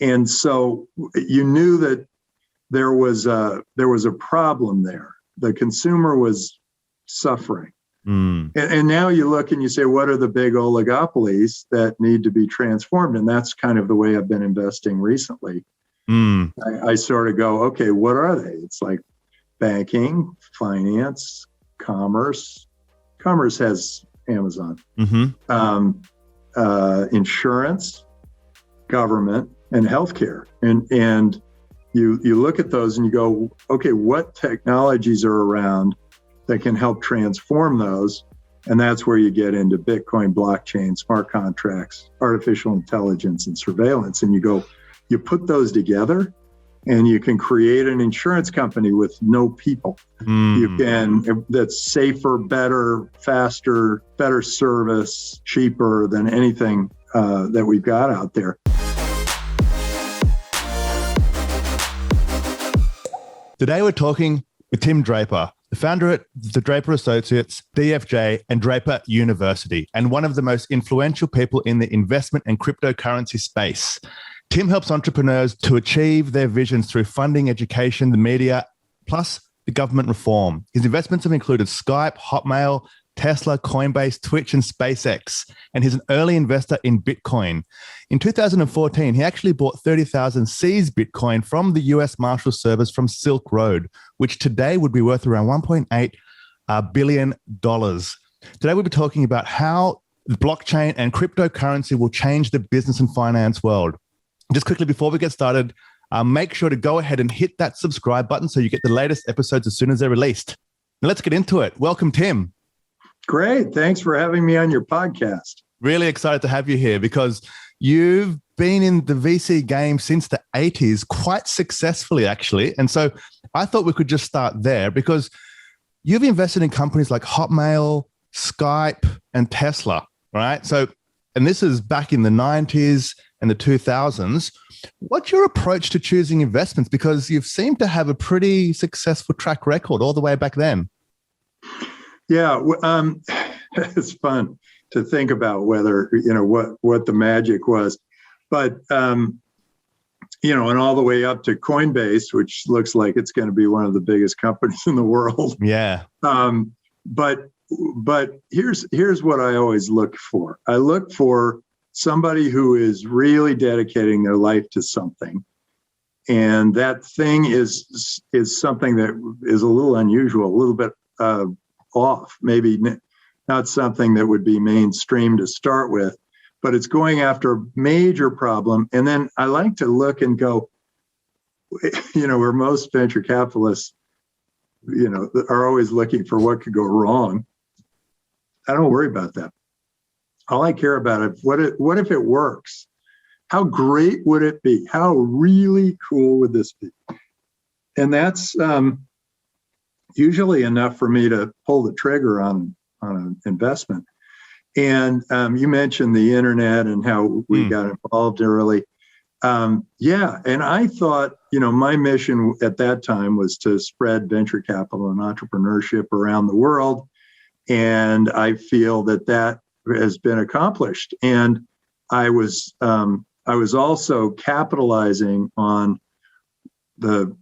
And so you knew that there was a problem there. The consumer was suffering. And now you look and you say, what are the big oligopolies that need to be transformed? And that's kind of the way I've been investing recently. I sort of go, okay, what are they? It's like banking, finance, commerce. Commerce has Amazon. Insurance, government, and healthcare. And you look at those and you go, okay, what technologies are around that can help transform those? And that's where you get into Bitcoin, blockchain, smart contracts, artificial intelligence, and surveillance. And you go, you put those together and you can create an insurance company with no people. You can, that's safer, better, faster, better service, cheaper than anything that we've got out there. Today we're talking with Tim Draper, the founder at the Draper Associates, DFJ and Draper University, and one of the most influential people in the investment and cryptocurrency space. Tim helps entrepreneurs to achieve their visions through funding, education, the media, plus the government reform. His investments have included Skype, Hotmail, Tesla, Coinbase, Twitch, and SpaceX, and he's an early investor in Bitcoin. In 2014, he actually bought 30,000 seized Bitcoin from the US Marshal Service from Silk Road, which today would be worth around $1.8 billion. Today we'll be talking about how blockchain and cryptocurrency will change the business and finance world. Just quickly before we get started, make sure to go ahead and hit that subscribe button so you get the latest episodes as soon as they're released. Now let's get into it. Welcome, Tim. Great. Thanks for having me on your podcast. Really excited to have you here because you've been in the VC game since the 80s quite successfully, actually. And so I thought we could just start there because you've invested in companies like Hotmail, Skype, and Tesla, right? So, and this is back in the 90s and the 2000s. What's your approach to choosing investments? Because you've seemed to have a pretty successful track record all the way back then. Yeah, it's fun to think about whether, what the magic was. But, and all the way up to Coinbase, which looks like it's going to be one of the biggest companies in the world. Yeah. But here's what I always look for. I look for somebody who is really dedicating their life to something. And that thing is something that is a little unusual, a little bit off, maybe not something that would be mainstream to start with, but it's going after a major problem. And then I like to look and go, where most venture capitalists, are always looking for what could go wrong. I don't worry about that. All I care about is what if it works? How great would it be? How really cool would this be? And that's usually enough for me to pull the trigger on an investment. And you mentioned the internet and how we got involved early. And I thought, my mission at that time was to spread venture capital and entrepreneurship around the world. And I feel that has been accomplished. And I was also capitalizing on the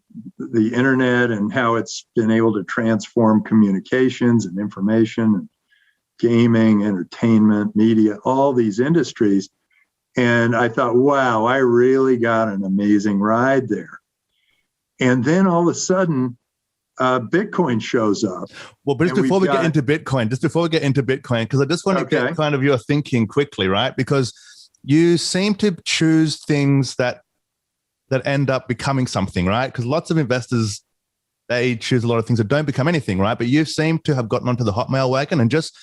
internet and how it's been able to transform communications and information and gaming, entertainment, media, all these industries. And I thought, wow, I really got an amazing ride there. And then all of a sudden, Bitcoin shows up. Well, but just before we get into Bitcoin, because I just want to get kind of your thinking quickly, right? Because you seem to choose things that end up becoming something, right? Because lots of investors, they choose a lot of things that don't become anything, right? But you seem to have gotten onto the Hotmail wagon. And just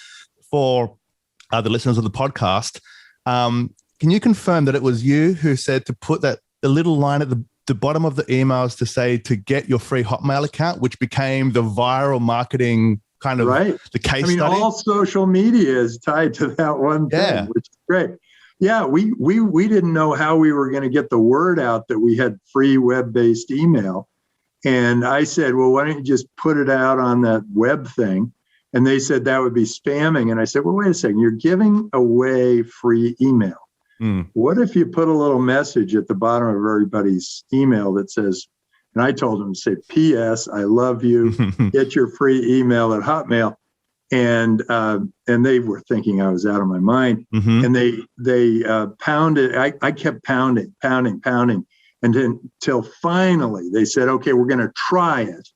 for the listeners of the podcast, can you confirm that it was you who said to put the little line at the bottom of the emails to say to get your free Hotmail account, which became the viral marketing kind of the case study? All social media is tied to that one thing, which is great. Yeah, we didn't know how we were going to get the word out that we had free web-based email. And I said, well, why don't you just put it out on that web thing? And they said that would be spamming. And I said, well, wait a second, you're giving away free email. What if you put a little message at the bottom of everybody's email that says, and I told them to say, P.S. I love you. Get your free email at Hotmail. And they were thinking I was out of my mind. And they pounded. I kept pounding, and until finally they said, okay, we're going to try it,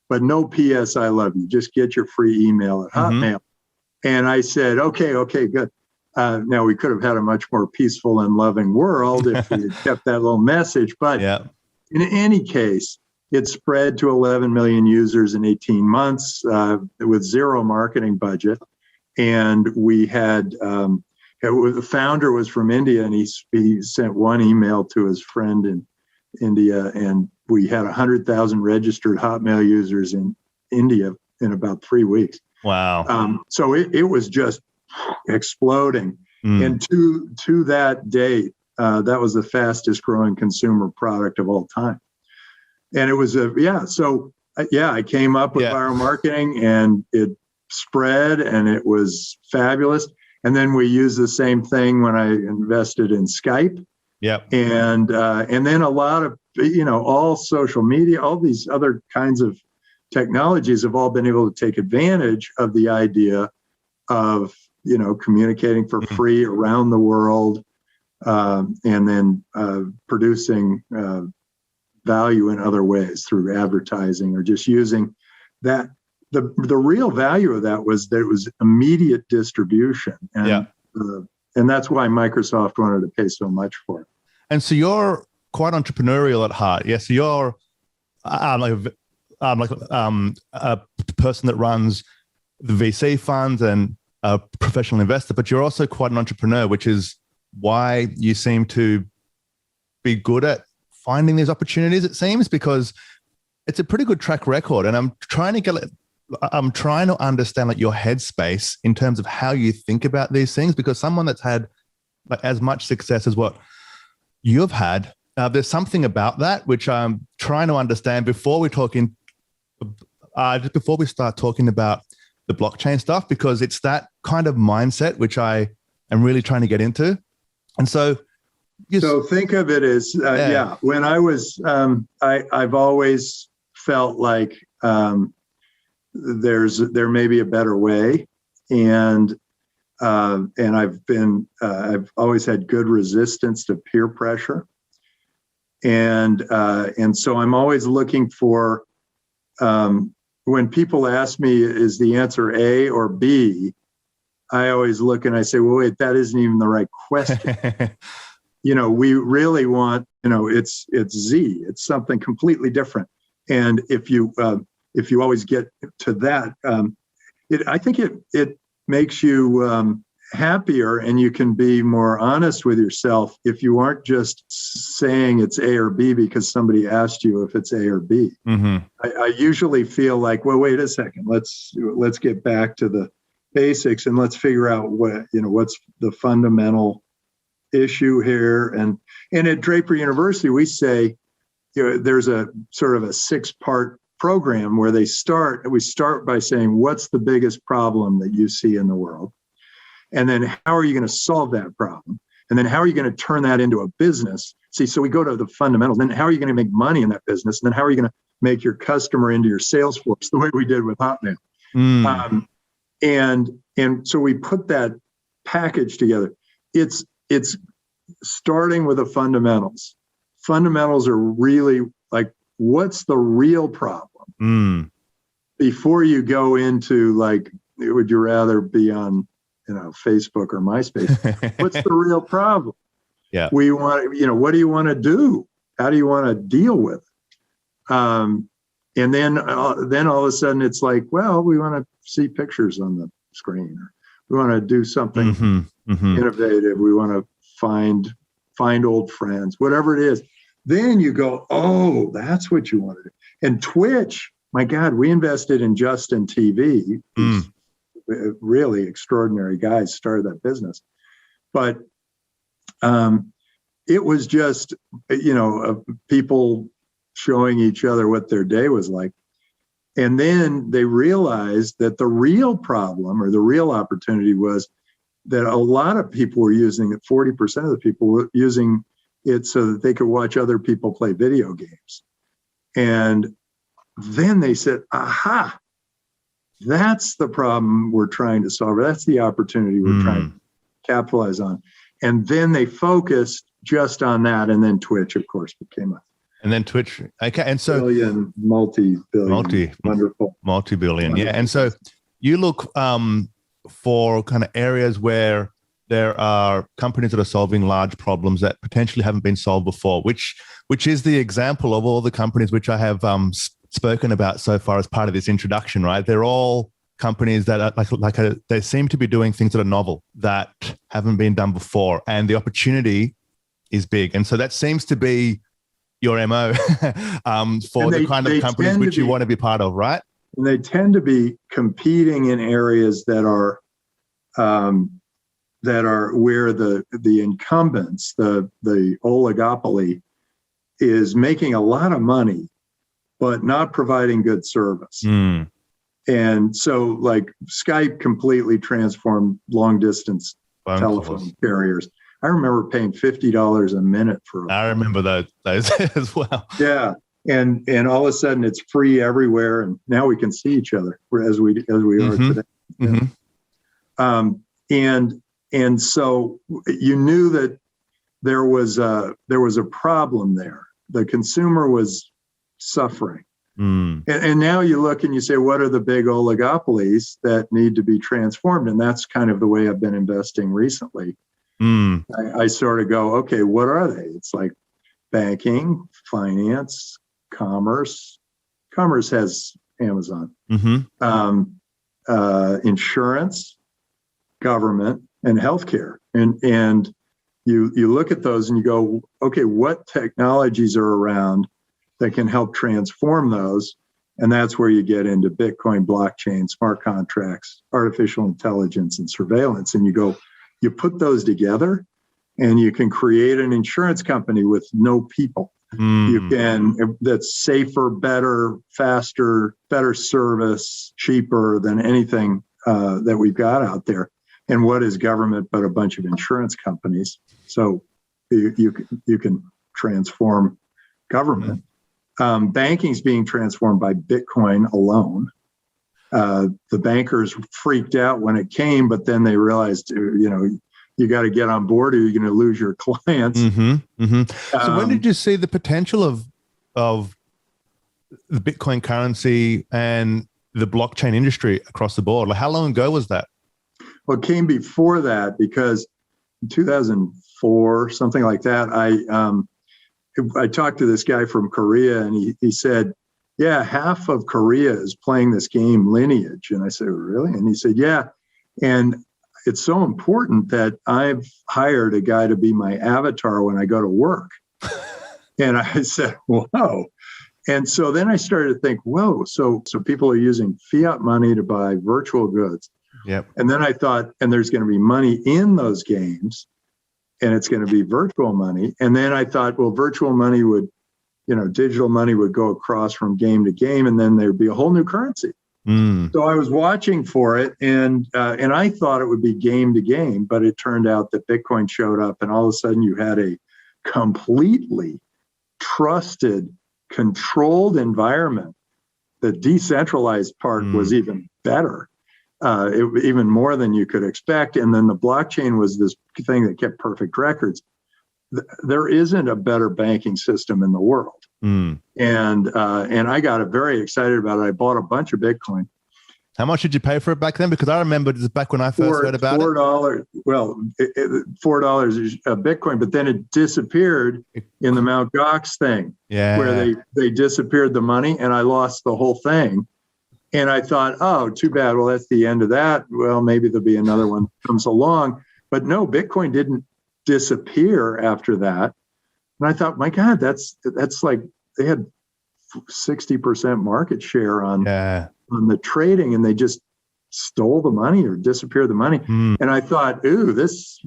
but no P.S. I love you. Just get your free email at Hotmail. And I said, okay, good. Now we could have had a much more peaceful and loving world if we had kept that little message. But in any case, it spread to 11 million users in 18 months with zero marketing budget. And we had, the founder was from India, and he sent one email to his friend in India, and we had 100,000 registered Hotmail users in India in about 3 weeks. Wow. So it was just exploding. And to that date, that was the fastest growing consumer product of all time. And it was I came up with viral marketing, and it spread, and it was fabulous. And then we used the same thing when I invested in Skype. And then a lot of, all social media, all these other kinds of technologies have all been able to take advantage of the idea of, communicating for free around the world, and then producing value in other ways through advertising or just using that. The real value of that was that it was immediate distribution. And that's why Microsoft wanted to pay so much for it. And so you're quite entrepreneurial at heart. Yeah. So you're a person that runs the VC funds and a professional investor, but you're also quite an entrepreneur, which is why you seem to be good at finding these opportunities, it seems, because it's a pretty good track record. And I'm trying to understand your headspace in terms of how you think about these things, because someone that's had as much success as what you've had, there's something about that which I'm trying to understand before we start talking about the blockchain stuff, because it's that kind of mindset which I am really trying to get into. And so think of it as, when I was, I've always felt like there may be a better way. And I've always had good resistance to peer pressure. And so I'm always looking for, when people ask me, is the answer A or B? I always look and I say, well, wait, that isn't even the right question. We really want, it's Z. It's something completely different. And if you always get to that, I think it makes you happier, and you can be more honest with yourself if you aren't just saying it's A or B because somebody asked you if it's A or B. I usually feel like, well, wait a second, let's get back to the basics and let's figure out what's the fundamental issue here. And at Draper University, we say, there's a sort of a 6-part program where we start by saying, what's the biggest problem that you see in the world? And then how are you going to solve that problem? And then how are you going to turn that into a business? So we go to the fundamentals. Then how are you going to make money in that business? And then how are you going to make your customer into your sales force, the way we did with Hotmail? And so we put that package together. It's starting with the fundamentals. Fundamentals are really like, what's the real problem? Before you go into would you rather be on Facebook or MySpace? What's the real problem? We want, what do you want to do? How do you want to deal with it? And then all of a sudden it's like, well, we want to see pictures on the screen. Or we want to do something innovative. We want to find old friends, whatever it is. Then you go, oh, that's what you want to do. And Twitch, my God, we invested in Justin TV. Really extraordinary guys started that business. But it was just, people showing each other what their day was like. And then they realized that the real problem or the real opportunity was that a lot of people were using it. 40% of the people were using it so that they could watch other people play video games. And then they said, aha, that's the problem we're trying to solve. That's the opportunity we're trying to capitalize on. And then they focused just on that. And then Twitch, of course, became a Twitch. Okay. And so multi-billion, wonderful. Multi-billion. Yeah. And so you look for kind of areas where there are companies that are solving large problems that potentially haven't been solved before, which is the example of all the companies which I have spoken about so far as part of this introduction, right? They're all companies that are they seem to be doing things that are novel, that haven't been done before, and the opportunity is big. And so that seems to be your MO for the kind of companies which you want to be part of, right? And they tend to be competing in areas that are where the incumbents, the oligopoly, is making a lot of money, but not providing good service. And so, like, Skype completely transformed long distance telephone carriers. I remember paying $50 a minute for. I remember those as well. Yeah, and all of a sudden it's free everywhere, and now we can see each other as we are today. And so you knew that there was a problem there. The consumer was suffering. And now you look and you say, what are the big oligopolies that need to be transformed? And that's kind of the way I've been investing recently. I sort of go, okay, what are they? It's like banking, finance, commerce. Commerce has Amazon. Insurance, government, and healthcare. And you look at those and you go, okay, what technologies are around that can help transform those? And that's where you get into Bitcoin, blockchain, smart contracts, artificial intelligence, and surveillance. And you go, you put those together and you can create an insurance company with no people. You can, that's safer, better, faster, better service, cheaper than anything that we've got out there. And what is government but a bunch of insurance companies? So you can transform government. Banking is being transformed by Bitcoin alone. The bankers freaked out when it came, but then they realized, you got to get on board or you're going to lose your clients. So when did you see the potential of the Bitcoin currency and the blockchain industry across the board? Like, how long ago was that? Well, it came before that, because in 2004, something like that, I talked to this guy from Korea, and he said, yeah, half of Korea is playing this game Lineage. And I said, really? And he said, yeah. And it's so important that I've hired a guy to be my avatar when I go to work. And I said, whoa. And so then I started to think, whoa, so people are using fiat money to buy virtual goods. Yep. And then I thought, and there's going to be money in those games, and it's going to be virtual money. And then I thought, well, virtual money would, digital money would go across from game to game, and then there'd be a whole new currency. So I was watching for it, and I thought it would be game to game, but it turned out that Bitcoin showed up, and all of a sudden you had a completely trusted, controlled environment. The decentralized part was even better. Even more than you could expect. And then the blockchain was this thing that kept perfect records. There isn't a better banking system in the world. And I got very excited about it. I bought a bunch of Bitcoin. How much did you pay for it back then? Because I remember this back when I first heard about $4. Well, $4 a Bitcoin, but then it disappeared in the Mt. Gox thing, where they disappeared the money, and I lost the whole thing. And I thought, oh, too bad. Well, that's the end of that. Well, maybe there'll be another one that comes along. But no, Bitcoin didn't disappear after that. And I thought, my God, that's like they had 60% market share on the trading, and they just stole the money or disappeared the money. And I thought, ooh, this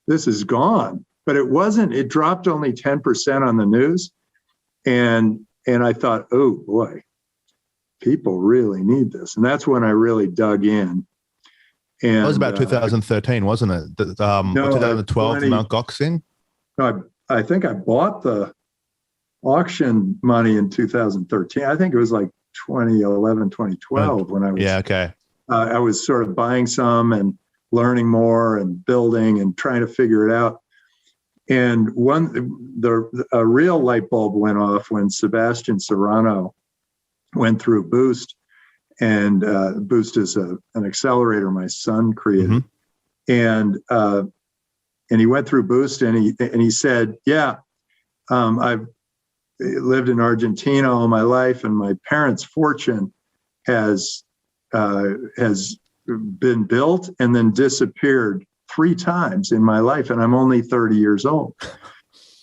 is gone. But it wasn't. It dropped only 10% on the news. And I thought, oh, boy. People really need this. And that's when I really dug in. And that was about 2013, wasn't it? No, 2012, the Mt. Gox thing? No, I think I bought the auction money in 2013. I think it was like 2011, 2012 when I was. Yeah, okay. I was sort of buying some and learning more and building and trying to figure it out. And a real light bulb went off when Sebastian Serrano went through Boost, and Boost is an accelerator my son created, and he went through Boost, and he said, "Yeah, I've lived in Argentina all my life, and my parents' fortune has been built and then disappeared 3 times in my life, and I'm only 30 years old."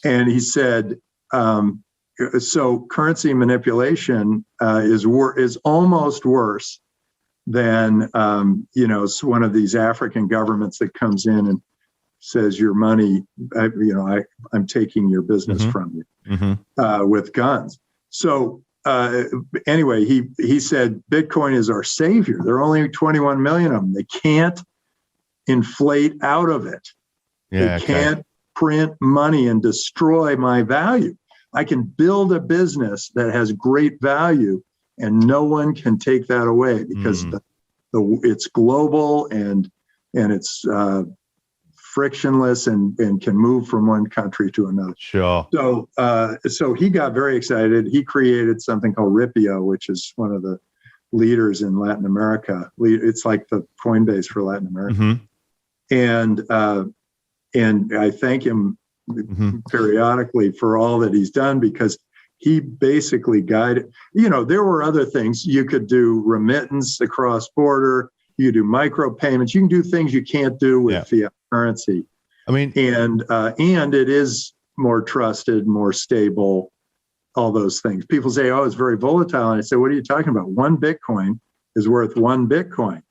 And he said, so currency manipulation is almost worse than one of these African governments that comes in and says your money, I'm taking your business from you with guns. So anyway, he said Bitcoin is our savior. There are only 21 million of them. They can't inflate out of it. They can't print money and destroy my value. I can build a business that has great value, and no one can take that away because it's global and it's frictionless and can move from one country to another. Sure. So he got very excited. He created something called Ripio, which is one of the leaders in Latin America. It's like the Coinbase for Latin America. And I thank him periodically for all that he's done, because he basically guided, there were other things. You could do remittance across border, you do micropayments, you can do things you can't do with fiat currency. I mean, and it is more trusted, more stable, all those things. People say, oh, it's very volatile. And I say, what are you talking about? 1 Bitcoin is worth 1 Bitcoin.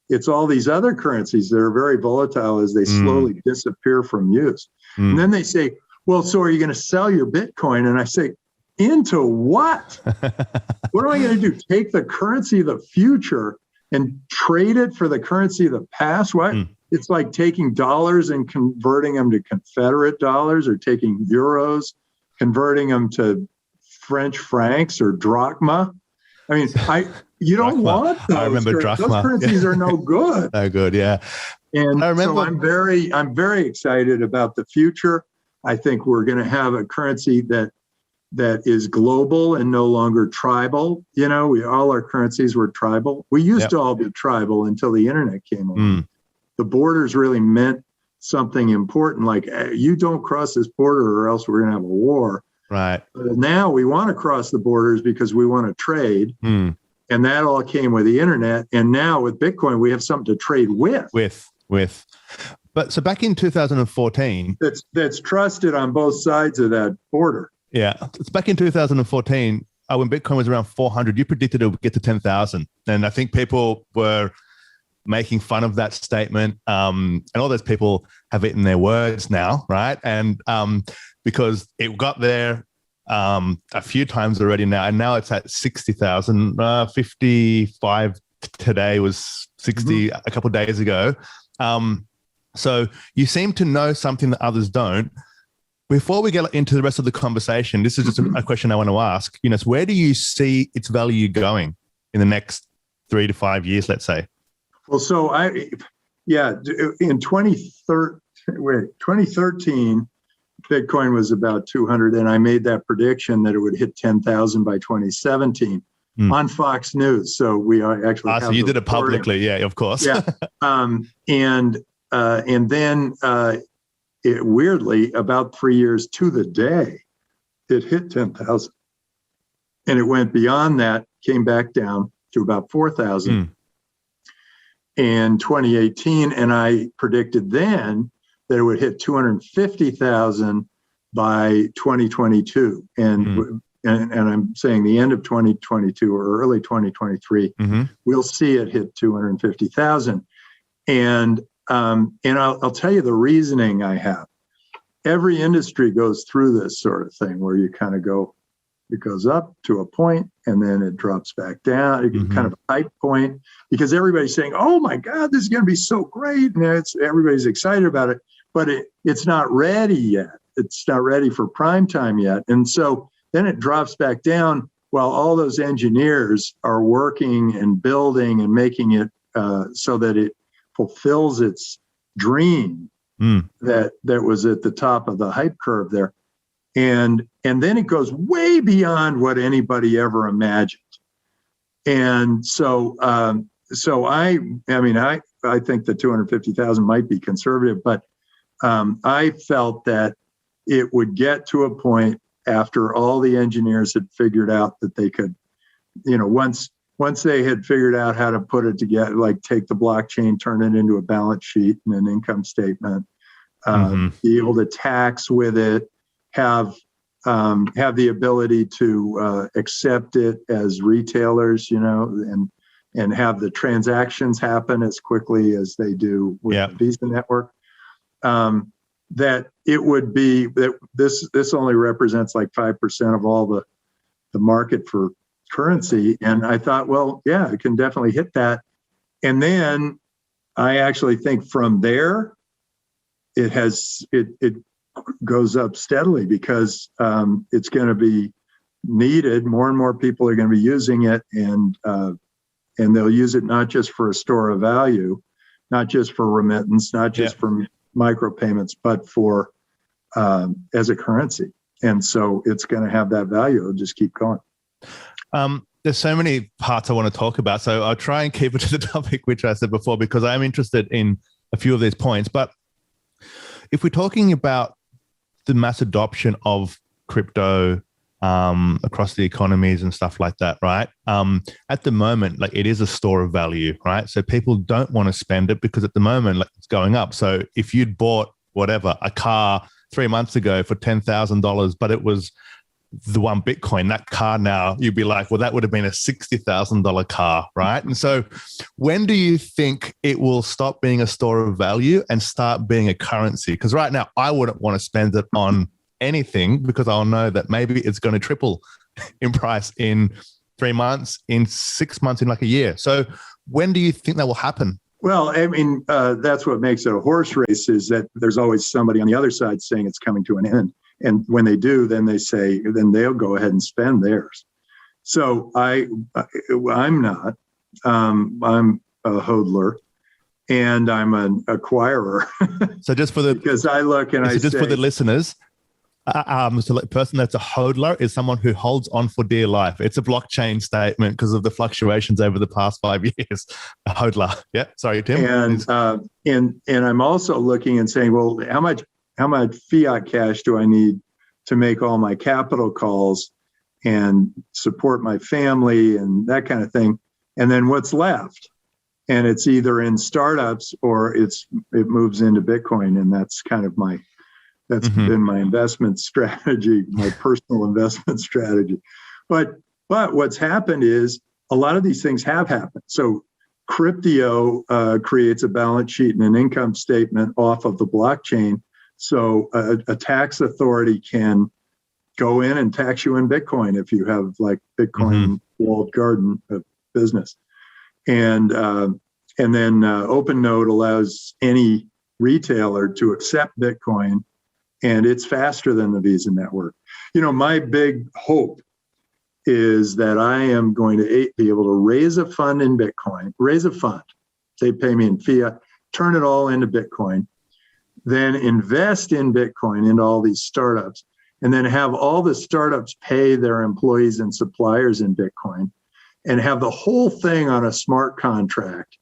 It's all these other currencies that are very volatile as they slowly disappear from use. And then they say, well, so are you going to sell your Bitcoin? And I say, into what? What am I going to do? Take the currency of the future and trade it for the currency of the past? What? It's like taking dollars and converting them to Confederate dollars, or taking euros, converting them to French francs or drachma. I mean, you don't want those. I remember drachma. Those currencies are no good. No good, yeah. And so I'm very excited about the future. I think we're going to have a currency that is global and no longer tribal. All our currencies were tribal. We used to all be tribal until the internet came along. The borders really meant something important, like you don't cross this border or else we're going to have a war. Right. But now we want to cross the borders because we want to trade. And that all came with the internet. And now with Bitcoin, we have something to trade with. But so back in 2014. That's trusted on both sides of that border. Yeah. It's back in 2014, when Bitcoin was around 400, you predicted it would get to 10,000. And I think people were making fun of that statement. And all those people have eaten their words now, right? And because it got there a few times already now, and now it's at 60,000. 55 today, was 60 a couple of days ago. So you seem to know something that others don't. Before we get into the rest of the conversation, this is just a question I want to ask. Where do you see its value going in the next 3 to 5 years, let's say? Well, so in 2013, Bitcoin was about 200, and I made that prediction that it would hit 10,000 by 2017 on Fox News. So we are actually. So you did it publicly, yeah, of course. Yeah, and then weirdly, about 3 years to the day, it hit 10,000, and it went beyond that, came back down to about 4,000 in 2018, and I predicted then that it would hit 250,000 by 2022. And I'm saying the end of 2022 or early 2023, we'll see it hit 250,000. And I'll tell you the reasoning I have. Every industry goes through this sort of thing where you kind of go, It goes up to a point and then it drops back down. It kind of a hype point because everybody's saying, "Oh my God, this is going to be so great!" And everybody's excited about it, but it's not ready yet. It's not ready for prime time yet, and so then it drops back down while all those engineers are working and building and making it so that it fulfills its dream that was at the top of the hype curve there. And then it goes way beyond what anybody ever imagined. And so I think the 250,000 might be conservative, but I felt that it would get to a point after all the engineers had figured out that they could, once they had figured out how to put it together, like take the blockchain, turn it into a balance sheet and an income statement, be able to tax with it, have the ability to accept it as retailers, and have the transactions happen as quickly as they do with the Visa network. That it would be that this only represents like 5% of all the market for currency, and I thought, well, yeah, it can definitely hit that. And then I actually think from there, it goes up steadily because it's going to be needed. More and more people are going to be using it, and they'll use it not just for a store of value, not just for remittance, not just for micropayments, but for as a currency. And so it's going to have that value. It'll just keep going. There's so many parts I want to talk about, so I'll try and keep it to the topic, which I said before, because I'm interested in a few of these points. But if we're talking about the mass adoption of crypto across the economies and stuff like that, right? At the moment, like, it is a store of value, right? So people don't want to spend it because at the moment, like, it's going up. So if you'd bought a car 3 months ago for $10,000, but it was the one Bitcoin, that car now, you'd be like, well, that would have been a $60,000 car, right? And so when do you think it will stop being a store of value and start being a currency? Because right now, I wouldn't want to spend it on anything because I'll know that maybe it's going to triple in price in 3 months, in 6 months, in like a year. So when do you think that will happen? Well, I mean, that's what makes it a horse race, is that there's always somebody on the other side saying it's coming to an end. And when they do, then they'll go ahead and spend theirs. So I'm not. I'm a hodler, and I'm an acquirer. So just for the because I look and I just for the listeners, the person that's a hodler is someone who holds on for dear life. It's a blockchain statement because of the fluctuations over the past 5 years. A hodler. Yeah. Sorry, Tim. And I'm also looking and saying, well, how much fiat cash do I need to make all my capital calls and support my family and that kind of thing? And then what's left? And it's either in startups or it moves into Bitcoin. And that's kind of been my investment strategy, my personal investment strategy. But what's happened is a lot of these things have happened. So Cryptio creates a balance sheet and an income statement off of the blockchain. So a tax authority can go in and tax you in Bitcoin if you have like Bitcoin walled garden of business. And then OpenNode allows any retailer to accept Bitcoin, and it's faster than the Visa network. My big hope is that I am going to be able to raise a fund in Bitcoin, they pay me in fiat, turn it all into Bitcoin, then invest in Bitcoin into all these startups, and then have all the startups pay their employees and suppliers in Bitcoin, and have the whole thing on a smart contract,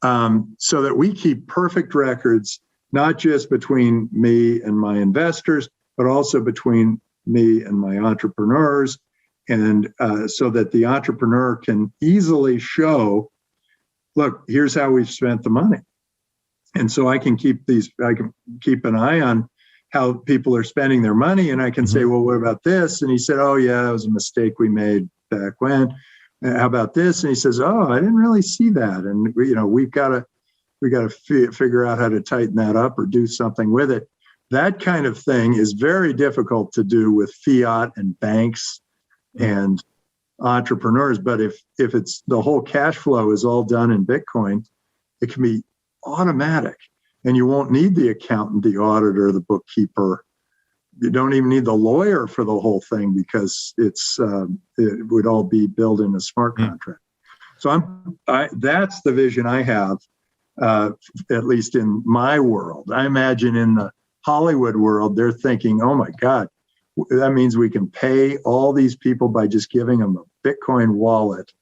so that we keep perfect records, not just between me and my investors, but also between me and my entrepreneurs, and so that the entrepreneur can easily show, look, here's how we've spent the money. And so I can keep an eye on how people are spending their money. And I can say, well, what about this? And he said, oh yeah, that was a mistake we made back when. How about this? And he says, oh, I didn't really see that. And we've got to figure out how to tighten that up or do something with it. That kind of thing is very difficult to do with fiat and banks and entrepreneurs. But if it's the whole cash flow is all done in Bitcoin, it can be automatic, and you won't need the accountant, the auditor, the bookkeeper. You don't even need the lawyer for the whole thing, because it would all be built in a smart contract. So that's the vision I have, at least in my world. I imagine in the Hollywood world, they're thinking, oh my God, that means we can pay all these people by just giving them a Bitcoin wallet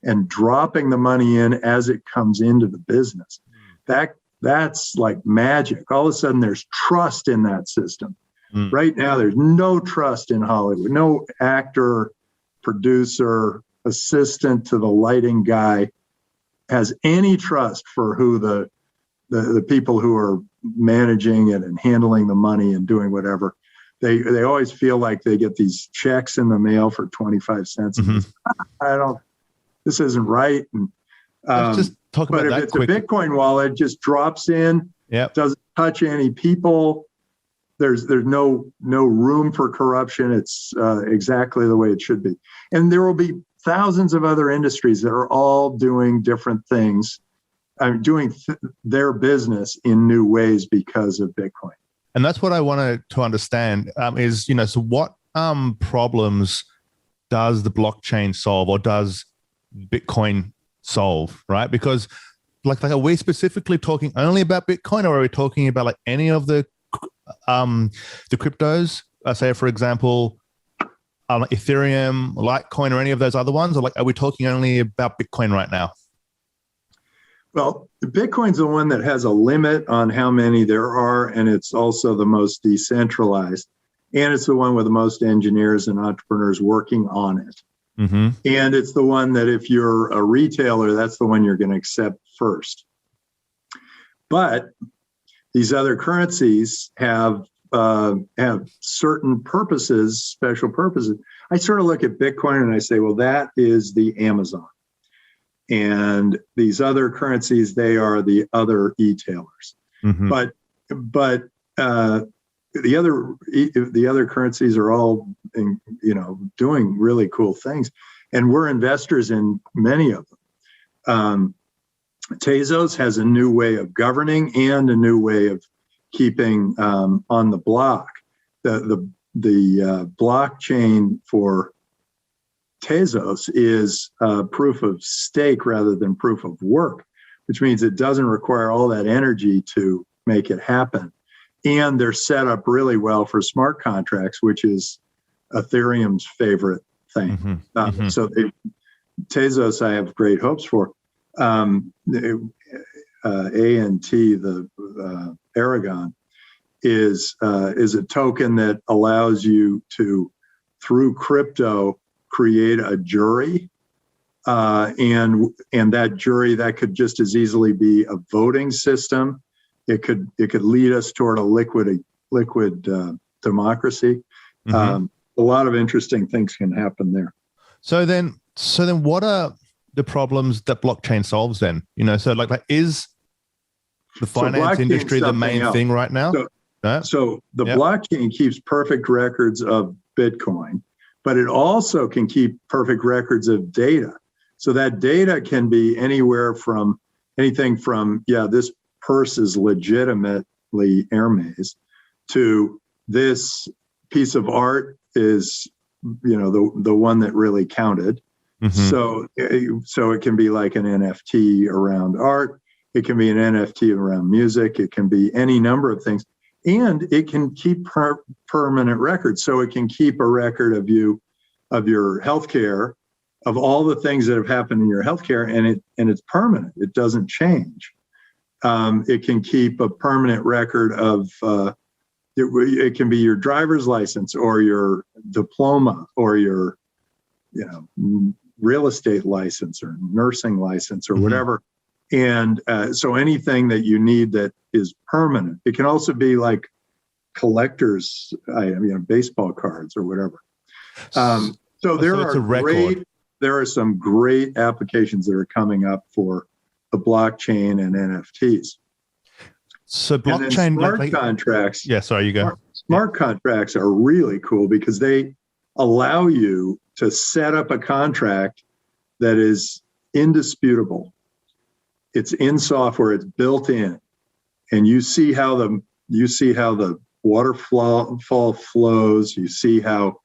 and dropping the money in as it comes into the business. That's like magic. All of a sudden there's trust in that system. Right now, there's no trust in Hollywood. No actor, producer, assistant to the lighting guy has any trust for who the people who are managing it and handling the money and doing whatever. They always feel like they get these checks in the mail for 25 cents. This isn't right. And, let's just talk about that. But if it's a Bitcoin wallet, it just drops in, doesn't touch any people. There's no room for corruption. It's exactly the way it should be. And there will be thousands of other industries that are all doing different things, doing their business in new ways because of Bitcoin. And that's what I wanted to understand is, so what problems does the blockchain solve, or does Bitcoin solve, right? Because like are we specifically talking only about Bitcoin, or are we talking about like any of the cryptos, say for example, Ethereum, Litecoin, or any of those other ones, or like are we talking only about Bitcoin right now? Well, Bitcoin's the one that has a limit on how many there are, and it's also the most decentralized, and it's the one with the most engineers and entrepreneurs working on it. And it's the one that if you're a retailer, that's the one you're going to accept first. But these other currencies have certain purposes, special purposes. I sort of look at Bitcoin and I say, well, that is the Amazon. And these other currencies, they are the other e-tailers. But the other currencies are all, doing really cool things, and we're investors in many of them. Tezos has a new way of governing and a new way of keeping on the block. The blockchain for Tezos is proof of stake rather than proof of work, which means it doesn't require all that energy to make it happen. And they're set up really well for smart contracts, which is Ethereum's favorite thing. So Tezos, I have great hopes for. ANT, the Aragon, is a token that allows you to, through crypto, create a jury, and that jury, that could just as easily be a voting system. It could lead us toward a liquid democracy. A lot of interesting things can happen there. So then what are the problems that blockchain solves then? So like is the finance industry the main thing right now? So the blockchain keeps perfect records of Bitcoin, but it also can keep perfect records of data. So that data can be anywhere from anything from, this purse is legitimately Hermes, to this piece of art is, the one that really counted. So it can be like an NFT around art. It can be an NFT around music. It can be any number of things. And it can keep permanent records. So it can keep a record of your healthcare, of all the things that have happened in your healthcare, and it's permanent. It doesn't change. It can keep a permanent record of, it can be your driver's license or your diploma or your, real estate license or nursing license or whatever. And so anything that you need that is permanent. It can also be like collectors, baseball cards or whatever. So there are some great applications that are coming up for the blockchain and NFTs. So blockchain contracts. Yeah, sorry, you go. Smart contracts are really cool because they allow you to set up a contract that is indisputable. It's in software, it's built in, and you see how the waterfall flows. You see how,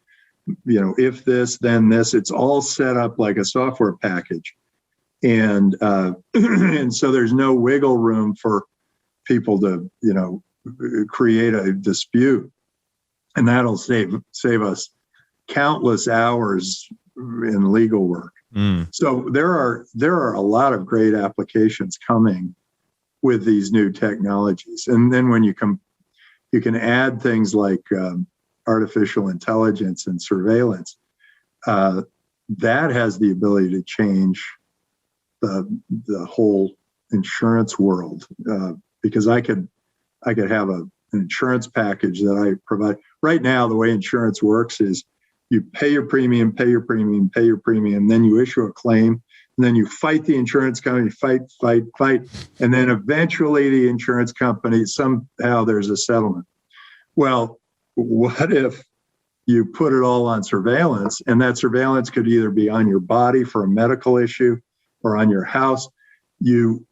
if this, then this. It's all set up like a software package, and and so there's no wiggle room for people to create a dispute, and that'll save us countless hours in legal work. So there are a lot of great applications coming with these new technologies, and then when you can add things like artificial intelligence and surveillance. That has the ability to change the whole insurance world, because I could have an insurance package that I provide. Right now, the way insurance works is you pay your premium, then you issue a claim, and then you fight the insurance company, fight, and then eventually the insurance company, somehow there's a settlement. Well, what if you put it all on surveillance, and that surveillance could either be on your body for a medical issue or on your house? You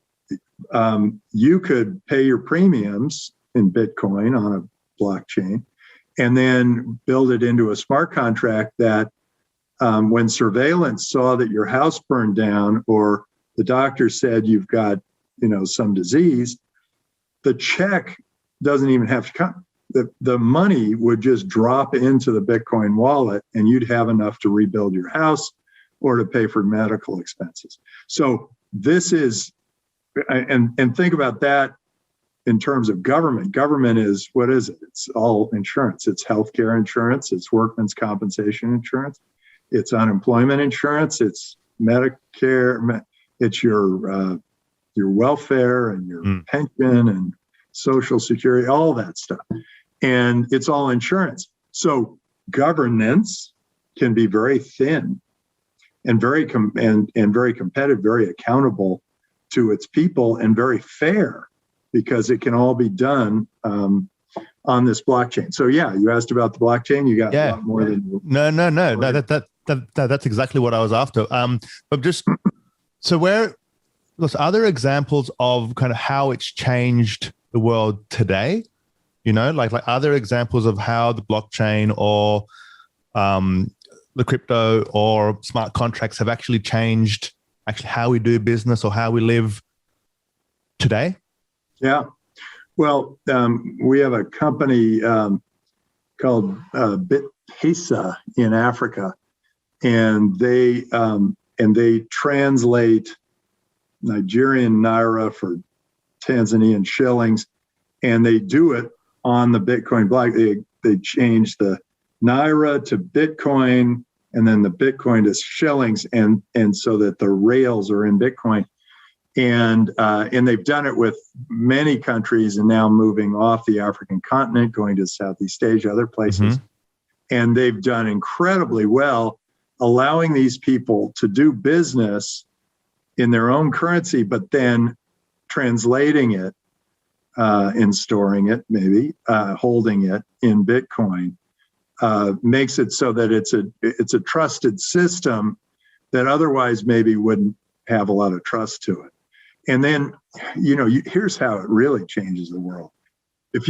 could pay your premiums in Bitcoin on a blockchain, and then build it into a smart contract that when surveillance saw that your house burned down, or the doctor said you've got, some disease, the check doesn't even have to come. The money would just drop into the Bitcoin wallet, and you'd have enough to rebuild your house or to pay for medical expenses. So this is, and think about that in terms of government. Government is, what is it? It's all insurance. It's healthcare insurance. It's workman's compensation insurance. It's unemployment insurance. It's Medicare. It's your welfare and your pension and Social Security, all that stuff. And it's all insurance. So governance can be very thin and very very competitive, very accountable to its people, and very fair, because it can all be done on this blockchain. So yeah, you asked about the blockchain. You got a lot more than no. That's exactly what I was after. But just so are there examples of kind of how it's changed the world today? Like are there examples of how the blockchain or the crypto or smart contracts have actually changed how we do business or how we live today? Yeah. Well, we have a company called BitPesa in Africa, and they translate Nigerian naira for Tanzanian shillings, and they do it on the Bitcoin block. They change the naira to Bitcoin, and then the Bitcoin to shillings, and so that the rails are in Bitcoin. And they've done it with many countries, and now moving off the African continent, going to Southeast Asia, other places. And they've done incredibly well, allowing these people to do business in their own currency, but then translating it and storing it, maybe holding it in Bitcoin, makes it so that it's a trusted system that otherwise maybe wouldn't have a lot of trust to it. And then, here's how it really changes the world. If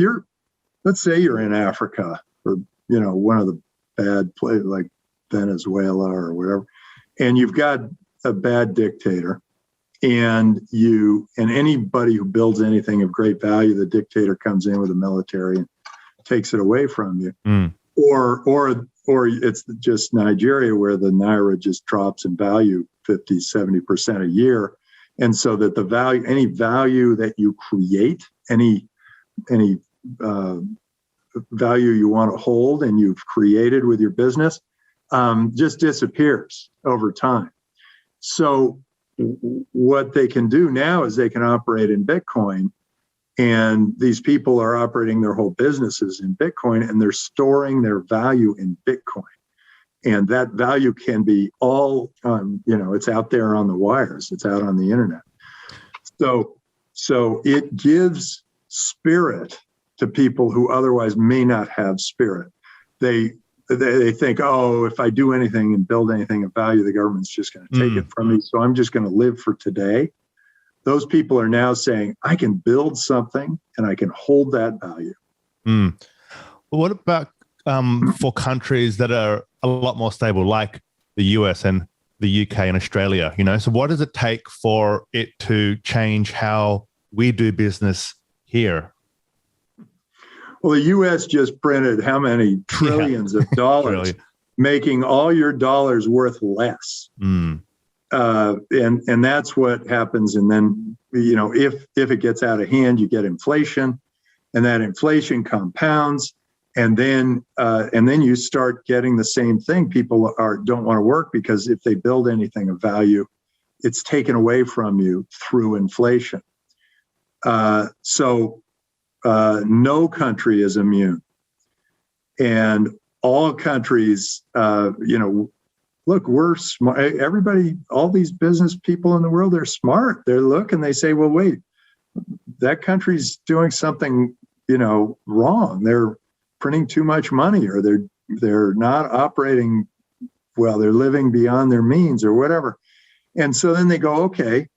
let's say you're in Africa, or, one of the bad places like Venezuela or whatever, and you've got a bad dictator, and anybody who builds anything of great value, the dictator comes in with a military and takes it away from you. Or it's just Nigeria, where the naira just drops in value 50, 70% a year. And so that any value that you create, any value you want to hold and you've created with your business, just disappears over time. So what they can do now is they can operate in Bitcoin, and these people are operating their whole businesses in Bitcoin, and they're storing their value in Bitcoin. And that value can be all, it's out there on the wires. It's out on the internet. So it gives spirit to people who otherwise may not have spirit. They they think, oh, if I do anything and build anything of value, the government's just going to take it from me. So I'm just going to live for today. Those people are now saying, I can build something and I can hold that value. Well, what about for countries that are a lot more stable, like the US and the UK and Australia? So what does it take for it to change how we do business here? Well, the U.S. just printed how many trillions of dollars, making all your dollars worth less. And that's what happens. And then, if it gets out of hand, you get inflation, and that inflation compounds. And then you start getting the same thing. People don't want to work because if they build anything of value, it's taken away from you through inflation. So no country is immune, and all countries, look, we're smart. Everybody, all these business people in the world, they're smart. They look and they say, well, wait, that country's doing something, wrong. They're printing too much money, or they're not operating well. They're living beyond their means, or whatever. And so then they go, okay,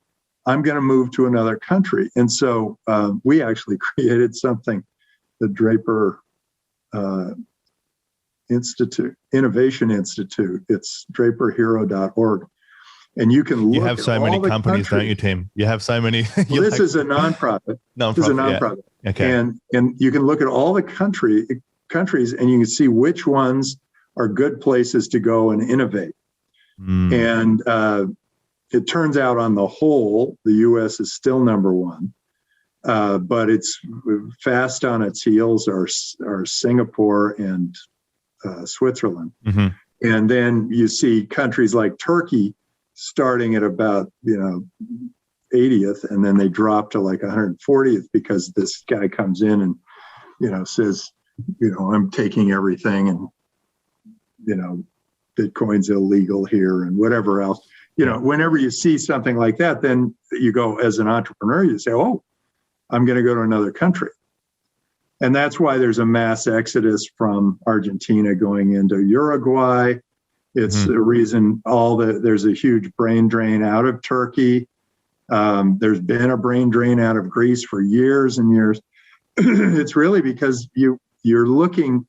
I'm going to move to another country. And so we actually created something, the Draper Innovation Institute. It's draperhero.org. And you can look. You have so many companies, don't you, Tim? You have so many. Well, this is a nonprofit. This is a nonprofit. Yeah. Okay. And you can look at all the countries, and you can see which ones are good places to go and innovate. And it turns out, on the whole, the U.S. is still number one, but it's fast on its heels are Singapore and Switzerland. And then you see countries like Turkey starting at about 80th, and then they drop to like 140th because this guy comes in and says, I'm taking everything, and Bitcoin's illegal here and whatever else. Whenever you see something like that, then you go, as an entrepreneur, you say, oh, I'm going to go to another country. And that's why there's a mass exodus from Argentina going into Uruguay. It's the reason there's a huge brain drain out of Turkey. There's been a brain drain out of Greece for years and years. It's really because you're looking,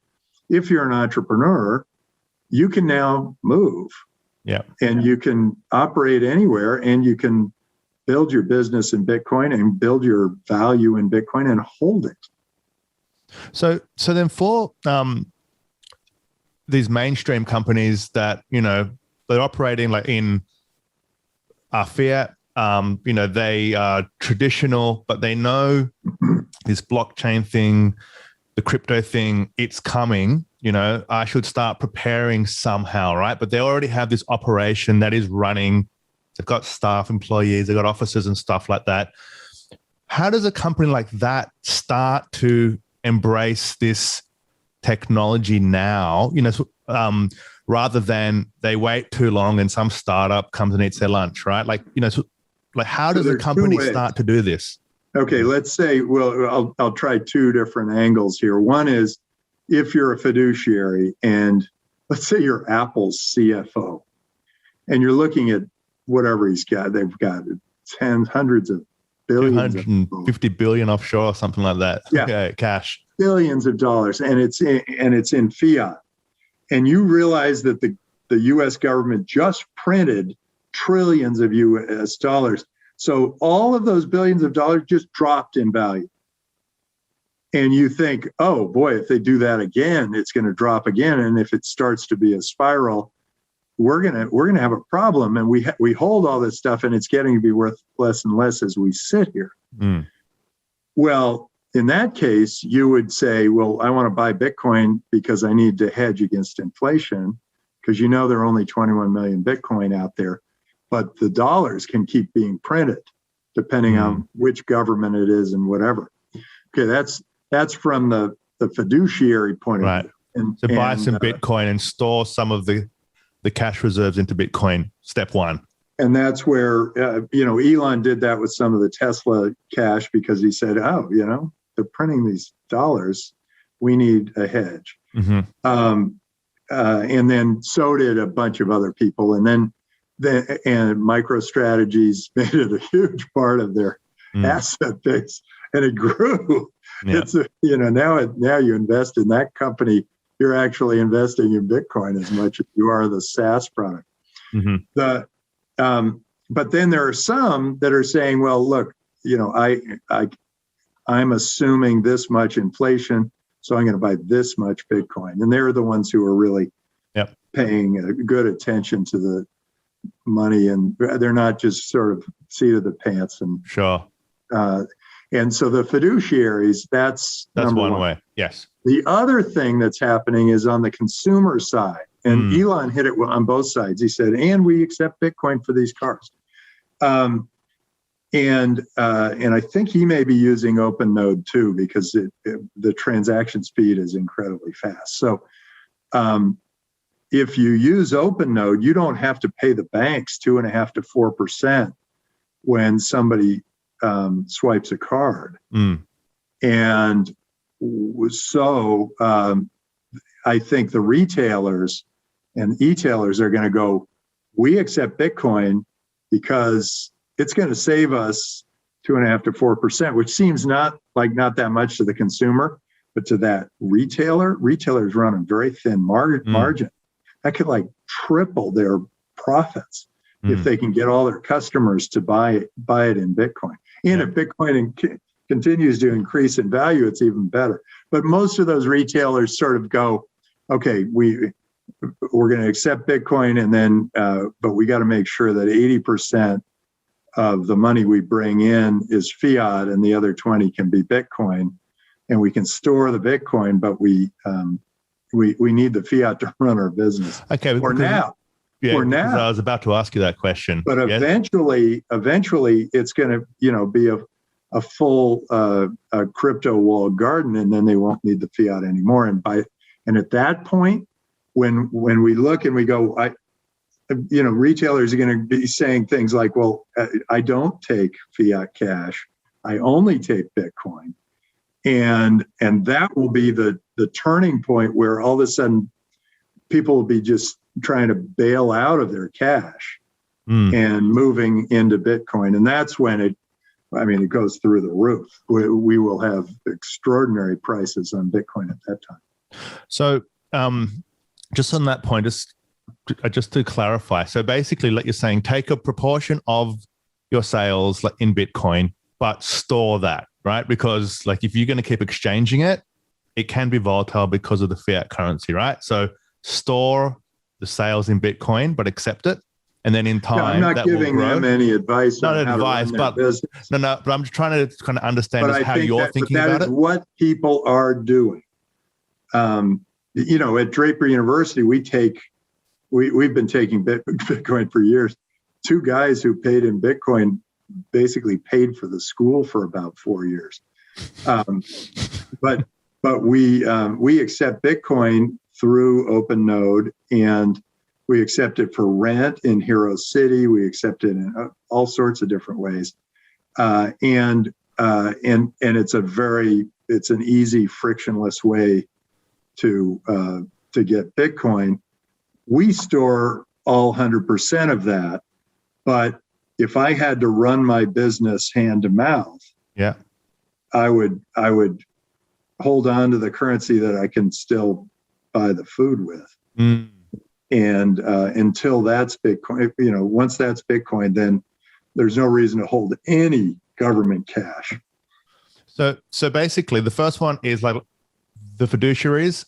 if you're an entrepreneur, you can now move. Yeah. And you can operate anywhere, and you can build your business in Bitcoin and build your value in Bitcoin and hold it. So then for these mainstream companies that, they're operating like in fiat, they are traditional, but they know this blockchain thing, the crypto thing, it's coming. I should start preparing somehow, right? But they already have this operation that is running. They've got staff, employees, they've got offices and stuff like that. How does a company like that start to embrace this technology now, rather than they wait too long and some startup comes and eats their lunch, right? How does a company start to do this? Okay, let's say, well, I'll try two different angles here. One is, if you're a fiduciary and let's say you're Apple's CFO and you're looking at whatever he's got, they've got hundreds of billions, 250 billion offshore or something like that. Yeah, okay, cash, billions of dollars, and it's in fiat. And you realize that the U.S. government just printed trillions of U.S. dollars. So all of those billions of dollars just dropped in value. And you think, oh boy, if they do that again, it's going to drop again. And if it starts to be a spiral, we're gonna have a problem. And we hold all this stuff, and it's getting to be worth less and less as we sit here. Well, in that case, you would say, well, I want to buy Bitcoin because I need to hedge against inflation, because there are only 21 million Bitcoin out there, but the dollars can keep being printed depending on which government it is and whatever. Okay, that's from the fiduciary point of view. And buy some Bitcoin and store some of the cash reserves into Bitcoin, step one. And that's where, Elon did that with some of the Tesla cash, because he said, they're printing these dollars. We need a hedge. and then so did a bunch of other people. And then and MicroStrategy's made it a huge part of their asset base, and it grew. Yeah. It's now you invest in that company, you're actually investing in Bitcoin as much as you are the SaaS product. Mm-hmm. But then there are some that are saying, well, look, I'm assuming this much inflation, so I'm going to buy this much Bitcoin. And they're the ones who are really paying good attention to the money, and they're not just sort of seat of the pants. And sure. And so the fiduciaries, that's one way. Yes. The other thing that's happening is on the consumer side, and Elon hit it on both sides. He said, and we accept Bitcoin for these cars. And I think he may be using OpenNode too, because the transaction speed is incredibly fast. So if you use OpenNode, you don't have to pay the banks 2.5% to 4% when somebody swipes a card. And so I think the retailers and e-tailers are going to go, we accept Bitcoin because it's going to save us 2.5% to 4%, which seems not that much to the consumer, but to that retailers run a very thin margin. That could triple their profits if they can get all their customers to buy it in Bitcoin. And if Bitcoin continues to increase in value, it's even better. But most of those retailers sort of go, okay, we're going to accept Bitcoin, and then but we got to make sure that 80% of the money we bring in is fiat, and the other 20 can be Bitcoin, and we can store the Bitcoin, but we need the fiat to run our business. Okay. For now. I was about to ask you that question. But eventually, it's going to, be a full crypto walled garden, and then they won't need the fiat anymore. And at that point, when we look and we go, retailers are going to be saying things like, well, I don't take fiat cash, I only take Bitcoin. And that will be the turning point where all of a sudden people will be just trying to bail out of their cash and moving into Bitcoin. And that's when it goes through the roof. We will have extraordinary prices on Bitcoin at that time. So just on that point, just to clarify, so basically like you're saying, take a proportion of your sales in Bitcoin, but store that, right? Because if you're going to keep exchanging it, it can be volatile because of the fiat currency, right? So store the sales in Bitcoin, but accept it. And then in time, I'm not giving them any advice. Not advice, but but I'm just trying to kind of understand how you're thinking about it. That is what people are doing. At Draper University, we've been taking Bitcoin for years. Two guys who paid in Bitcoin basically paid for the school for about 4 years. But we accept Bitcoin through OpenNode, and we accept it for rent in Hero City. We accept it in all sorts of different ways, and it's an easy, frictionless way to get Bitcoin. We store all 100% of that, but if I had to run my business hand to mouth, I would hold on to the currency that I can still buy the food with. And until that's Bitcoin, once that's Bitcoin, then there's no reason to hold any government cash. So basically, the first one is the fiduciaries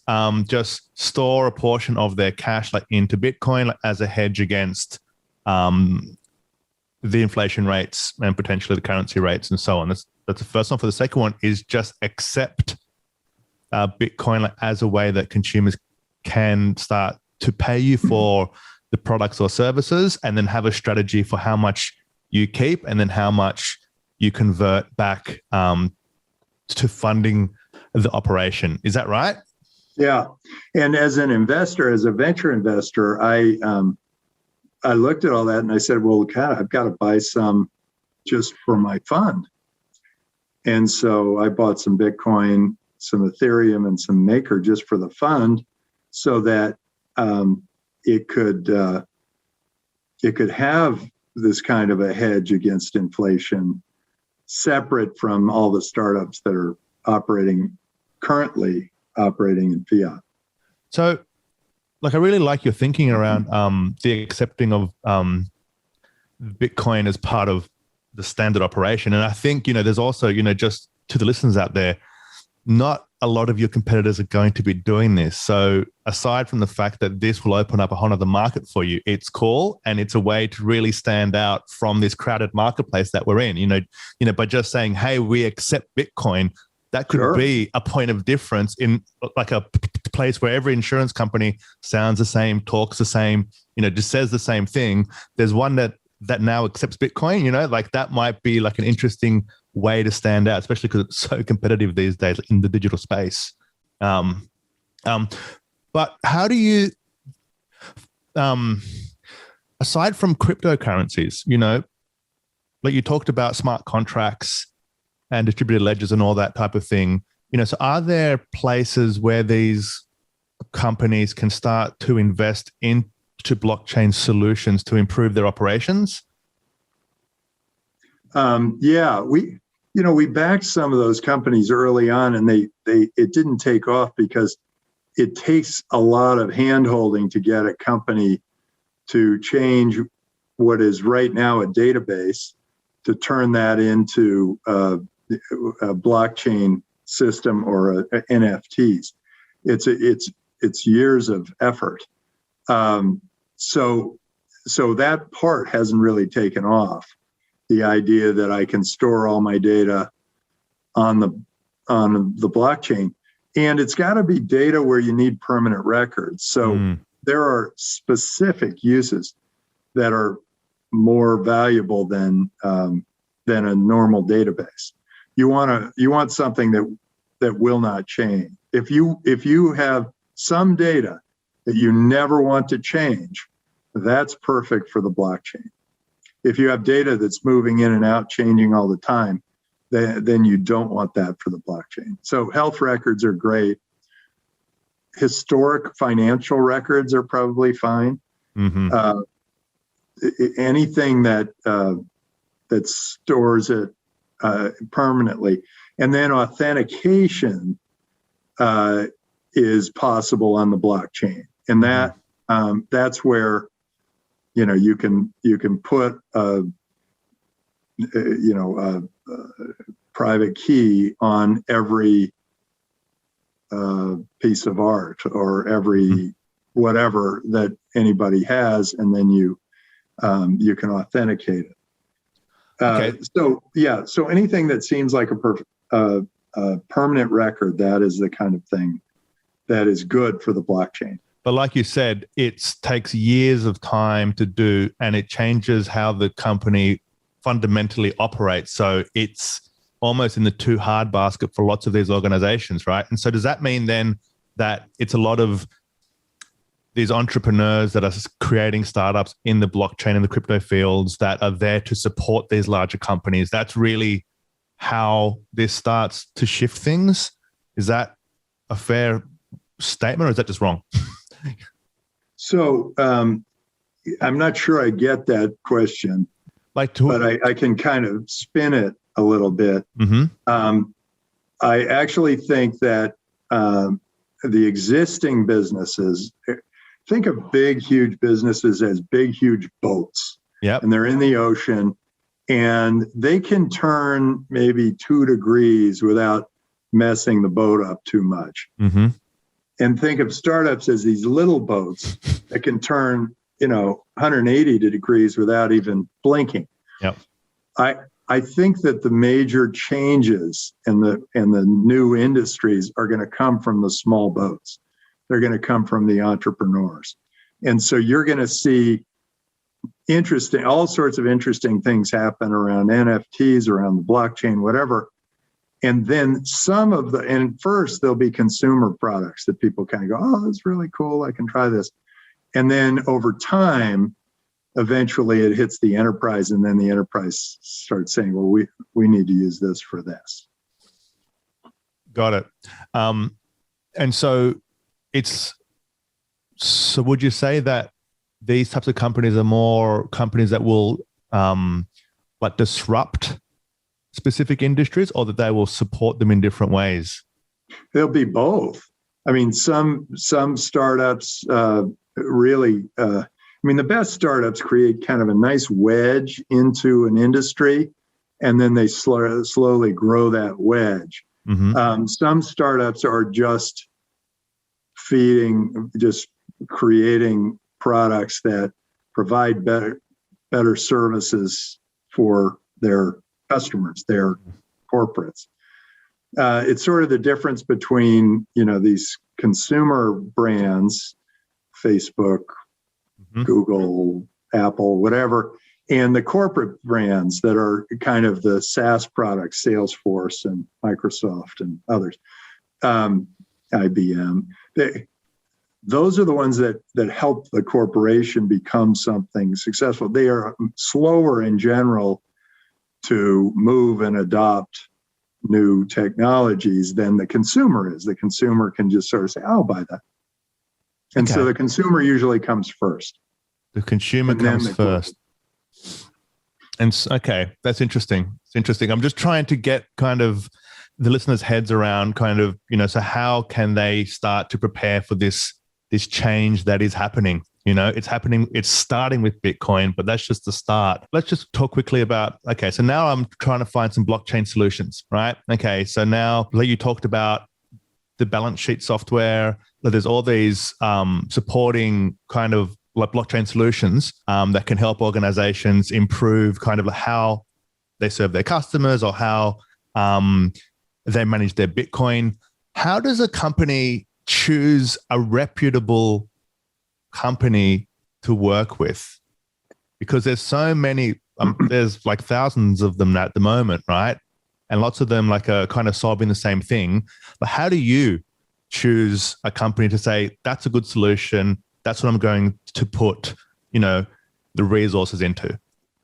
just store a portion of their cash into Bitcoin as a hedge against the inflation rates and potentially the currency rates and so on. That's the first one. For the second one is just accept Bitcoin as a way that consumers can start to pay you for the products or services, and then have a strategy for how much you keep and then how much you convert back to funding the operation. Is that right? Yeah. And as an investor, as a venture investor, I looked at all that and I said, well, God, I've got to buy some just for my fund. And so I bought some Bitcoin, some Ethereum, and some Maker just for the fund, so that it could have this kind of a hedge against inflation, separate from all the startups that are currently operating in fiat. So, like, I really like your thinking around the accepting of Bitcoin as part of the standard operation. And I think, there's also, just to the listeners out there, not a lot of your competitors are going to be doing this. So aside from the fact that this will open up a whole other market for you, it's cool. And it's a way to really stand out from this crowded marketplace that we're in, by just saying, hey, we accept Bitcoin. That could be a point of difference in like a place where every insurance company sounds the same, talks the same, just says the same thing. There's one that now accepts Bitcoin, like that might be like an interesting way to stand out, especially because it's so competitive these days in the digital space. But how do you, aside from cryptocurrencies, like you talked about smart contracts and distributed ledgers and all that type of thing, so are there places where these companies can start to invest into blockchain solutions to improve their operations? Yeah, we backed some of those companies early on, and it didn't take off because it takes a lot of hand-holding to get a company to change what is right now a database to turn that into a blockchain system or NFTs. It's years of effort. So that part hasn't really taken off. The idea that I can store all my data on the blockchain, and it's got to be data where you need permanent records. So there are specific uses that are more valuable than a normal database. You want something that will not change. If you have some data that you never want to change, that's perfect for the blockchain. If you have data that's moving in and out, changing all the time, then you don't want that for the blockchain. So health records are great. Historic financial records are probably fine. Mm-hmm. Anything that stores it permanently. And then authentication is possible on the blockchain. And that's where you can put a private key on every piece of art or every whatever that anybody has, and then you can authenticate it. Okay. So anything that seems like a permanent record, that is the kind of thing that is good for the blockchain. But like you said, it takes years of time to do, and it changes how the company fundamentally operates. So it's almost in the too hard basket for lots of these organizations, right? And so does that mean then that it's a lot of these entrepreneurs that are creating startups in the blockchain and the crypto fields that are there to support these larger companies? That's really how this starts to shift things? Is that a fair statement, or is that just wrong? So I'm not sure I get that question, but I can kind of spin it a little bit. Mm-hmm. I actually think that the existing businesses, think of big, huge businesses as big, huge boats. Yep. And they're in the ocean, and they can turn maybe 2 degrees without messing the boat up too much. Mm-hmm. And think of startups as these little boats that can turn, 180 degrees without even blinking. Yep. I think that the major changes in the new industries are going to come from the small boats. They're going to come from the entrepreneurs. And so you're going to see all sorts of interesting things happen around NFTs, around the blockchain, whatever. And then first there'll be consumer products that people kind of go, oh, that's really cool, I can try this. And then over time, eventually it hits the enterprise, and then the enterprise starts saying, well, we need to use this for this. Got it. And so it's So would you say that these types of companies are more companies that will like disrupt specific industries, or that they will support them in different ways? They'll be both. I mean, some startups really, the best startups create kind of a nice wedge into an industry, and then they slowly grow that wedge. Mm-hmm. Some startups are just creating products that provide better services for their customers, their corporates. It's sort of the difference between, these consumer brands, Facebook, Mm-hmm. Google, Apple, whatever, and the corporate brands that are kind of the SaaS products, Salesforce and Microsoft and others, IBM. Those are the ones that help the corporation become something successful. They are slower in general to move and adopt new technologies than the consumer is. The consumer can just sort of say, "I'll buy that." And so the consumer usually comes first. The consumer comes first. And okay, that's interesting. It's interesting. I'm just trying to get kind of the listeners' heads around kind of, so how can they start to prepare for this change that is happening? It's happening. It's starting with Bitcoin, but that's just the start. Let's just talk quickly about, okay, so now I'm trying to find some blockchain solutions, right? Okay, so now like you talked about the balance sheet software, there's all these supporting kind of like blockchain solutions that can help organizations improve kind of how they serve their customers or how they manage their Bitcoin. How does a company choose a reputable company to work with? Because there's so many, there's like thousands of them at the moment, right? And lots of them like are kind of solving the same thing. But how do you choose a company to say, that's a good solution, that's what I'm going to put, the resources into?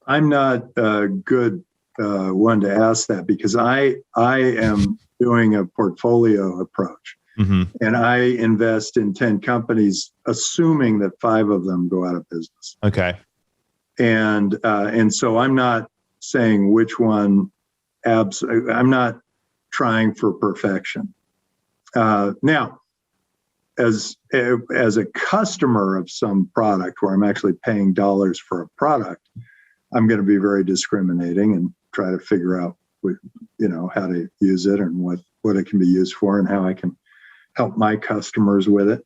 I'm not a good one to ask that, because I am doing a portfolio approach. Mm-hmm. And I invest in 10 companies, assuming that 5 of them go out of business. Okay. And so I'm not saying which one, I'm not trying for perfection. Now, as a customer of some product where I'm actually paying dollars for a product, I'm going to be very discriminating and try to figure out, how to use it and what it can be used for and how I can help my customers with it.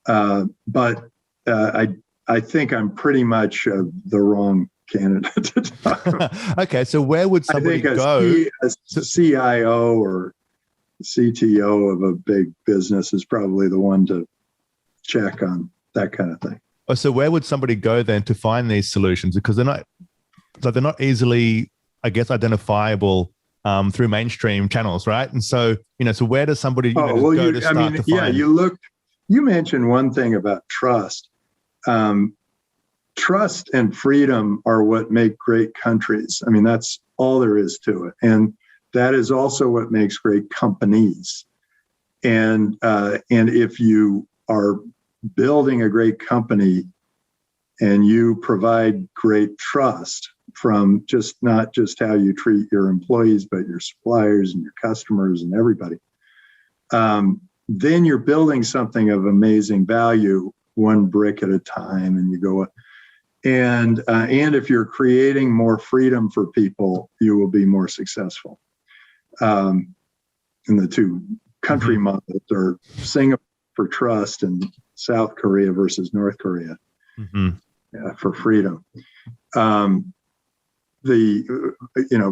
But I think I'm pretty much the wrong candidate to talk about. Okay, so where would somebody go? A CIO or CTO of a big business is probably the one to check on that kind of thing. Oh, so where would somebody go then to find these solutions? Because they're not easily, I guess, identifiable through mainstream channels, right? And so, so where does somebody go to start to find? You mentioned one thing about trust. Trust and freedom are what make great countries. I mean, that's all there is to it. And that is also what makes great companies. And if you are building a great company and you provide great trust from not just how you treat your employees, but your suppliers and your customers and everybody, then you're building something of amazing value, one brick at a time, and you go. And if you're creating more freedom for people, you will be more successful. And the 2 country models are Singapore for trust and South Korea versus North Korea for freedom.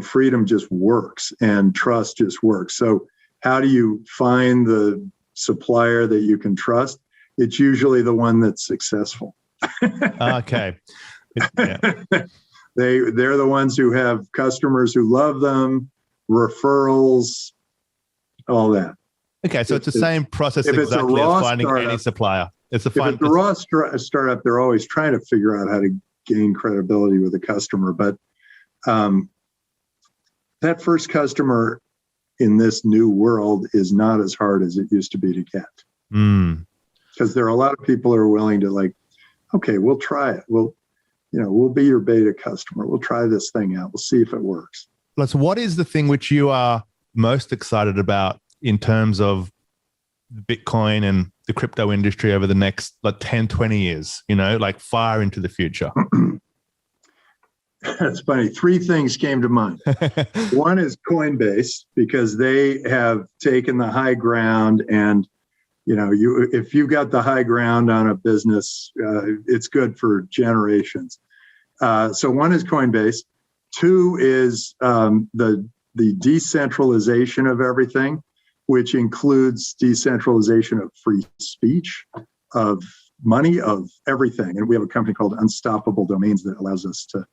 Freedom just works and trust just works. So how do you find the supplier that you can trust? It's usually the one that's successful. Okay. Yeah. They're the ones who have customers who love them, referrals, all that. Okay, so it's the same process exactly as finding any supplier. If it's a raw startup, they're always trying to figure out how to gain credibility with the customer. But that first customer in this new world is not as hard as it used to be to get. because there are a lot of people who are willing to like, okay, we'll try it. We'll be your beta customer. We'll try this thing out. We'll see if it works. So what is the thing which you are most excited about in terms of Bitcoin and the crypto industry over the next 10, 20 years, like far into the future? That's funny. 3 things came to mind. One is Coinbase, because they have taken the high ground, and if you got the high ground on a business, it's good for generations. So one is Coinbase. 2 is the decentralization of everything, which includes decentralization of free speech, of money, of everything. And we have a company called Unstoppable Domains that allows us to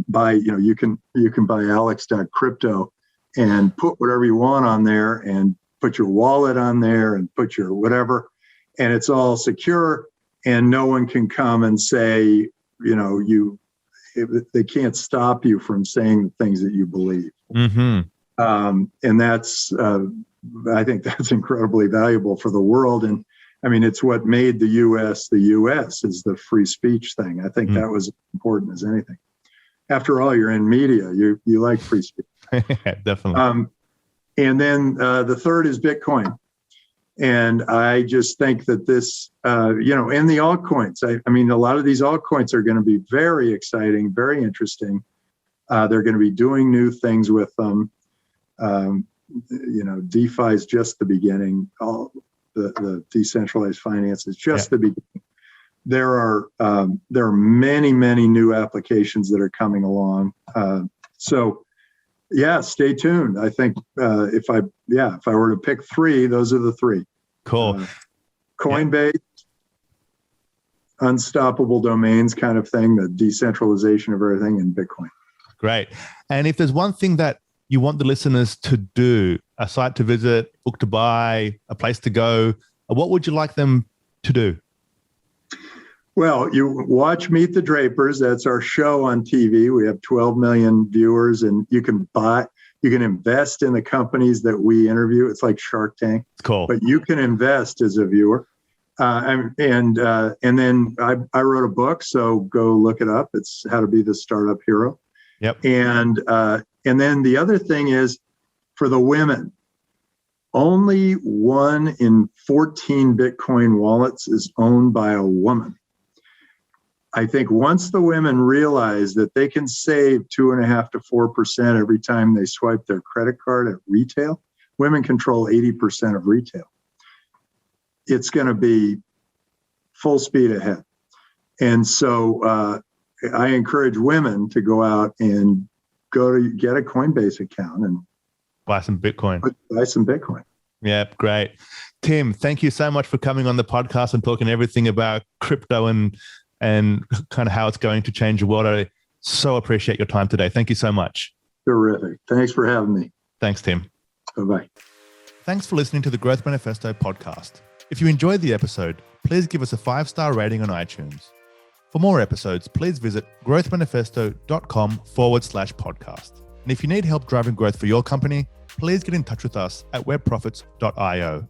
buy, you can buy alex.crypto and put whatever you want on there, and put your wallet on there, and put your whatever, and it's all secure, and no one can come and say, they can't stop you from saying the things that you believe. Mm-hmm. And that's, I think that's incredibly valuable for the world. And I mean, it's what made the U.S. is the free speech thing. I think that was important as anything. After all, you're in media. You like free speech. Definitely. And then the third is Bitcoin. And I just think that this, and the altcoins, I mean, a lot of these altcoins are going to be very exciting, very interesting. They're going to be doing new things with them. DeFi is just the beginning. All the decentralized finance is just the beginning. There are many, many new applications that are coming along. So stay tuned. I think if I were to pick 3, those are the 3. Cool. Coinbase, Unstoppable Domains kind of thing, the decentralization of everything, and Bitcoin. Great. And if there's one thing that you want the listeners to do, a site to visit, book to buy, a place to go, what would you like them to do? Well, you watch Meet the Drapers. That's our show on TV. We have 12 million viewers, and you can invest in the companies that we interview. It's like Shark Tank. Cool. But you can invest as a viewer. And then I wrote a book, so go look it up. It's How to Be the Startup Hero. Yep. And then the other thing is, for the women, only 1 in 14 Bitcoin wallets is owned by a woman. I think once the women realize that they can save 2.5% to 4% every time they swipe their credit card at retail, women control 80% of retail. It's going to be full speed ahead. And so I encourage women to go out and get a Coinbase account and buy some Bitcoin. Yeah, great. Tim, thank you so much for coming on the podcast and talking everything about crypto and kind of how it's going to change the world. I so appreciate your time today. Thank you so much. Terrific. Thanks for having me. Thanks, Tim. Bye-bye. Thanks for listening to the Growth Manifesto podcast. If you enjoyed the episode, please give us a 5-star rating on iTunes. For more episodes, please visit growthmanifesto.com/podcast. And if you need help driving growth for your company, please get in touch with us at webprofits.io.